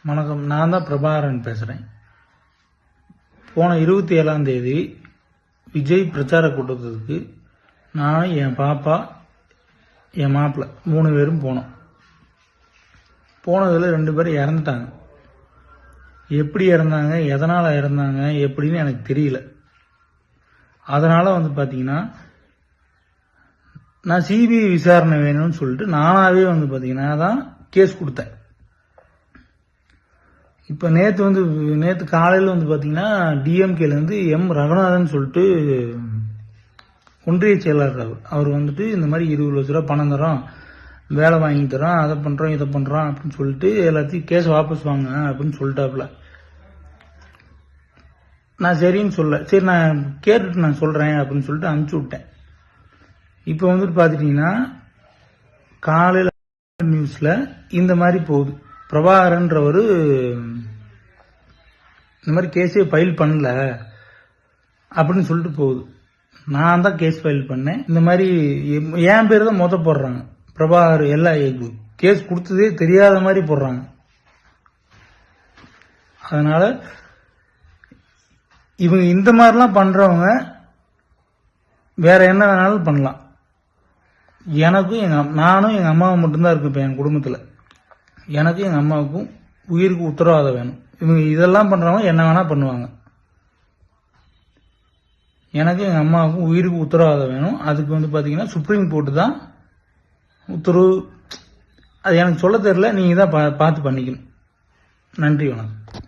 வணக்கம். நான் தான் பிரபாகரன் பேசுகிறேன். போன 27ஆம் தேதி விஜய் பிரச்சார கூட்டத்துக்கு நான், என் பாப்பா, என் மாப்பிள்ளை 3 பேரும் போனோம். போனதில் 2 பேர் இறந்துட்டாங்க. எப்படி இறந்தாங்க, எதனால் இறந்தாங்க எப்படின்னு எனக்கு தெரியல. அதனால் பார்த்தீங்கன்னா நான் சிபிஐ விசாரணை வேணும்னு சொல்லிட்டு நானாகவே பார்த்தீங்கன்னா தான் கேஸ் கொடுத்தேன். இப்போ நேற்று காலையில் பார்த்தீங்கன்னா டிஎம்கேலேருந்து எம் ரகுநாதன் சொல்லிட்டு ஒன்றிய செயலாளர் அவர் இந்த மாதிரி 20 லட்ச ரூபா பணம் தரோம், வேலை வாங்கி தரோம், அதை பண்ணுறோம் இதை பண்ணுறோம் அப்படின்னு சொல்லிட்டு எல்லாத்தையும் கேஸ் வாபஸ் வாங்க அப்படின்னு சொல்லிட்டாப்புல. நான் சரின்னு சரி நான் கேட்டுட்டு நான் சொல்கிறேன் அப்படின்னு சொல்லிட்டு அனுப்பிச்சி விட்டேன். இப்போ பார்த்துட்டிங்கன்னா காலையில் நியூஸில் இந்த மாதிரி போகுது, பிரபாகரன்றவர் இந்த மாதிரி கேஸே ஃபைல் பண்ணல அப்படின்னு சொல்லிட்டு போகுது. நான் தான் கேஸ் ஃபைல் பண்ணேன். இந்த மாதிரி என் பேர் தான் போடுறாங்க. பிரபாகர் எல்லா கேஸ் கொடுத்ததே தெரியாத மாதிரி போடுறாங்க. அதனால இவங்க இந்த மாதிரிலாம் பண்றவங்க வேற என்ன வேணாலும் பண்ணலாம். நானும் எங்க அம்மாவும் மட்டும்தான் இருக்கு இப்போ என் குடும்பத்தில். எனக்கும் எங்கள் அம்மாவுக்கும் உயிருக்கு உத்தரவாதம் வேணும். இவங்க இதெல்லாம் பண்ணுறவங்க என்ன வேணால் பண்ணுவாங்க. எனக்கு எங்கள் அம்மாவுக்கும் உயிருக்கு உத்தரவாதம் வேணும். அதுக்கு பார்த்தீங்கன்னா சுப்ரீம் கோர்ட்டு தான் உத்தரவு. அது எனக்கு சொல்ல தெரியல, நீங்கள் தான் பார்த்து பண்ணிக்கணும். நன்றி, வணக்கம்.